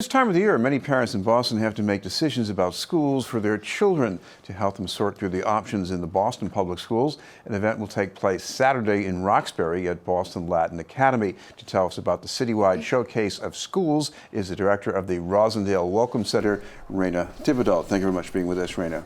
This time of the year, many parents in Boston have to make decisions about schools for their children. To help them sort through the options in the Boston Public Schools, an event will take place Saturday in Roxbury at Boston Latin Academy. To tell us about the citywide showcase of schools is the director of the Rosendale Welcome Center, Raynah Thibodeaux. Thank you very much for being with us, Raynah.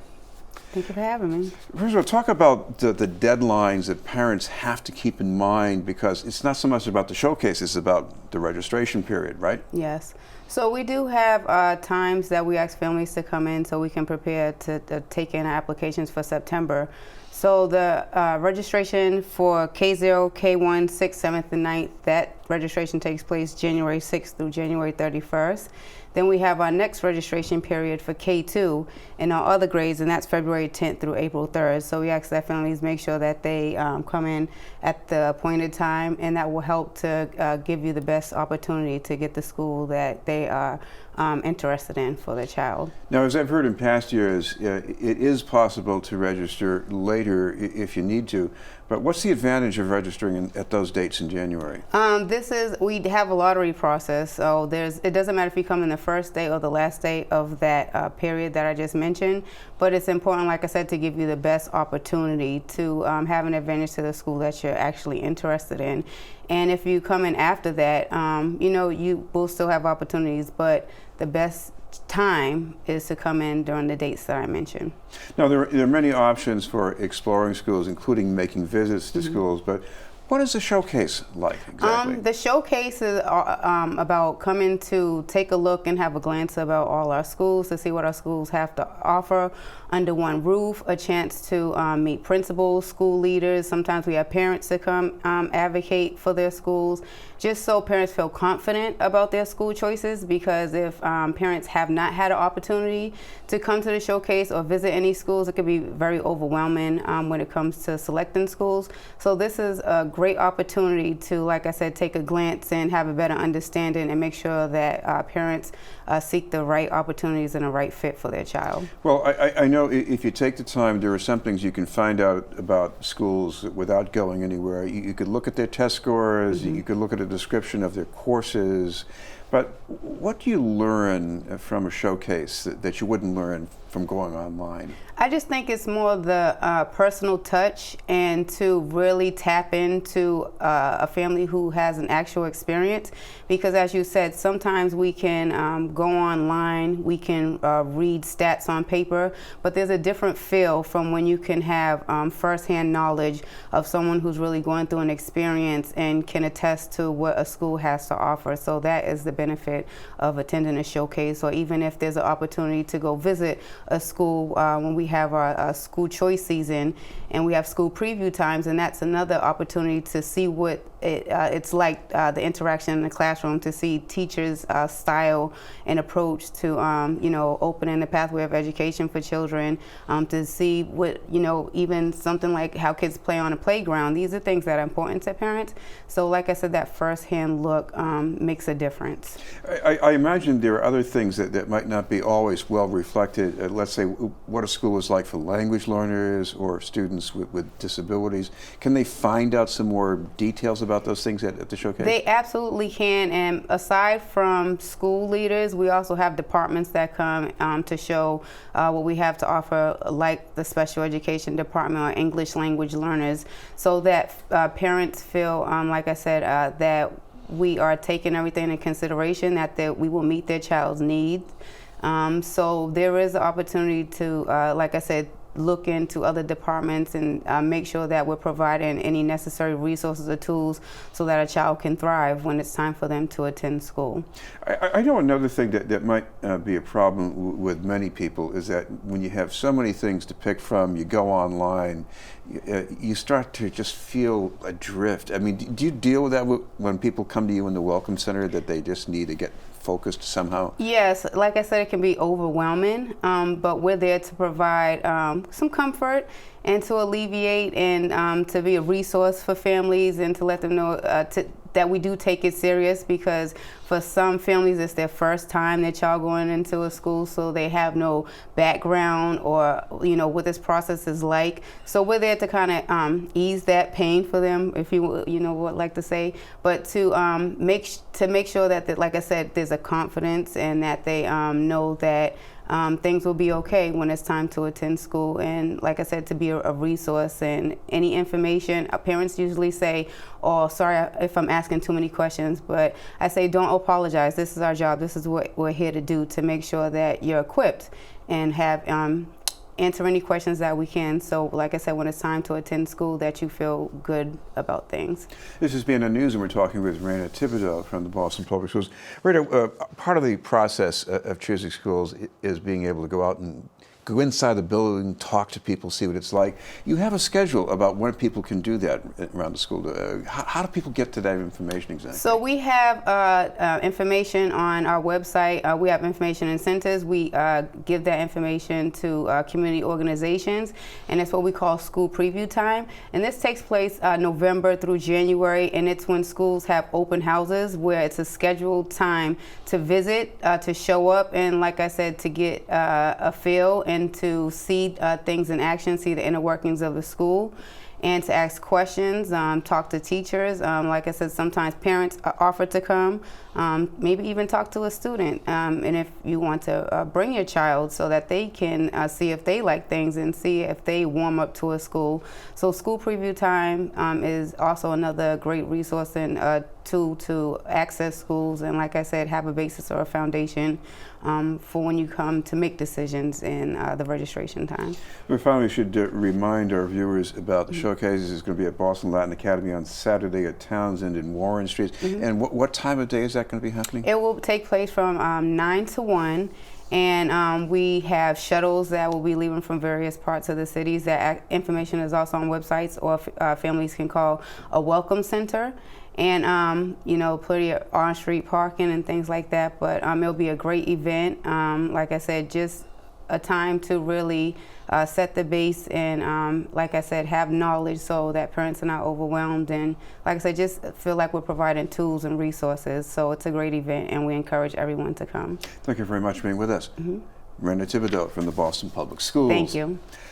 Thank you for having me. First of all, talk about the deadlines that parents have to keep in mind, because it's not so much about the showcase, it's about the registration period, right? Yes. So we do have times that we ask families to come in so we can prepare to take in applications for September. So the registration for K0, K1, 6th, 7th, and 9th, that registration takes place January 6th through January 31st. Then we have our next registration period for K2 and our other grades, and that's February 10th through April 3rd. So we ask that families make sure that they come in at the appointed time, and that will help to give you the best opportunity to get the school that they are interested in for their child. Now, as I've heard in past years, it is possible to register later if you need to, but what's the advantage of registering at those dates in January? We have a lottery process, so it doesn't matter if you come in the first day or the last day of that period that I just mentioned, but it's important, like I said, to give you the best opportunity to have an advantage to the school that you're actually interested in. And if you come in after that, you will still have opportunities, but the best time is to come in during the dates that I mentioned. Now, there are many options for exploring schools, including making visits to schools, but what is the showcase like exactly? The showcase is about coming to take a look and have a glance about all our schools, to see what our schools have to offer under one roof, a chance to meet principals, school leaders. Sometimes we have parents that come advocate for their schools, just so parents feel confident about their school choices, because if parents have not had an opportunity to come to the showcase or visit any schools, it could be very overwhelming when it comes to selecting schools. So this is a great opportunity to, like I said, take a glance and have a better understanding and make sure that parents seek the right opportunities and the right fit for their child. Well, I know if you take the time, there are some things you can find out about schools without going anywhere. You could look at their test scores, you could look at a description of their courses, but what do you learn from a showcase that you wouldn't learn from going online? I just think it's more the personal touch, and to really tap into a family who has an actual experience, because as you said, sometimes we can go online, we can read stats on paper, but there's a different feel from when you can have firsthand knowledge of someone who's really going through an experience and can attest to what a school has to offer. So that is the benefit of attending a showcase, or even if there's an opportunity to go visit a school when we have our school choice season and we have school preview times, and that's another opportunity to see what it's like, the interaction in the classroom, to see teachers' style and approach to opening the pathway of education for children, to see what, even something like how kids play on a playground. These are things that are important to parents. So like I said, that first-hand look makes a difference. I imagine there are other things that might not be always well reflected. Let's say what a school is like for language learners or students with disabilities. Can they find out some more details about those things at the showcase? They absolutely can, and aside from school leaders, we also have departments that come to show what we have to offer, like the special education department or English language learners, so that parents feel, like I said, that we are taking everything into consideration, that we will meet their child's needs. So there is an opportunity to, like I said, look into other departments and make sure that we're providing any necessary resources or tools so that a child can thrive when it's time for them to attend school. I know another thing that might be a problem with many people is that when you have so many things to pick from, you go online, you start to just feel adrift. I mean, do you deal with that when people come to you in the Welcome Center, that they just need to get focused somehow? Yes, like I said, it can be overwhelming, but we're there to provide some comfort and to alleviate and to be a resource for families, and to let them know, that we do take it serious, because for some families it's their first time that y'all going into a school, so they have no background or what this process is like. So we're there to kind of ease that pain for them, if you would like to say, but to make sure that like I said, there's a confidence and that they know that things will be okay when it's time to attend school. And like I said, to be a resource, and any information, parents usually say, oh, sorry if I'm asking too many questions, but I say, don't apologize. This is our job. This is what we're here to do, to make sure that you're equipped and have answer any questions that we can. So like I said, when it's time to attend school, that you feel good about things. This is Being on News, and we're talking with Raynah Thibodeaux from the Boston Public Schools. Raynah, part of the process of choosing schools is being able to go out and go inside the building, talk to people, see what it's like. You have a schedule about when people can do that around the school. How do people get to that information exactly? So we have information on our website. We have information in centers. We give that information to community organizations, and it's what we call school preview time. And this takes place November through January, and it's when schools have open houses, where it's a scheduled time to visit, to show up, and like I said, to get a feel and to see things in action, see the inner workings of the school, and to ask questions, talk to teachers. Like I said, sometimes parents offer to come, maybe even talk to a student. And if you want to bring your child so that they can see if they like things and see if they warm up to a school. So school preview time is also another great resource and tool to access schools, and like I said, have a basis or a foundation for when you come to make decisions in the registration time. We finally should remind our viewers about the showcases. It's going to be at Boston Latin Academy on Saturday at Townsend and Warren Streets. And what time of day is that going to be happening? It will take place from 9 to 1. And we have shuttles that will be leaving from various parts of the cities. That information is also on websites, or families can call a welcome center. And plenty of on-street parking and things like that. But it'll be a great event. Like I said, just a time to really set the base and, like I said, have knowledge so that parents are not overwhelmed. And like I said, just feel like we're providing tools and resources. So it's a great event, and we encourage everyone to come. Thank you very much for being with us. Raynah Thibodeaux from the Boston Public Schools. Thank you.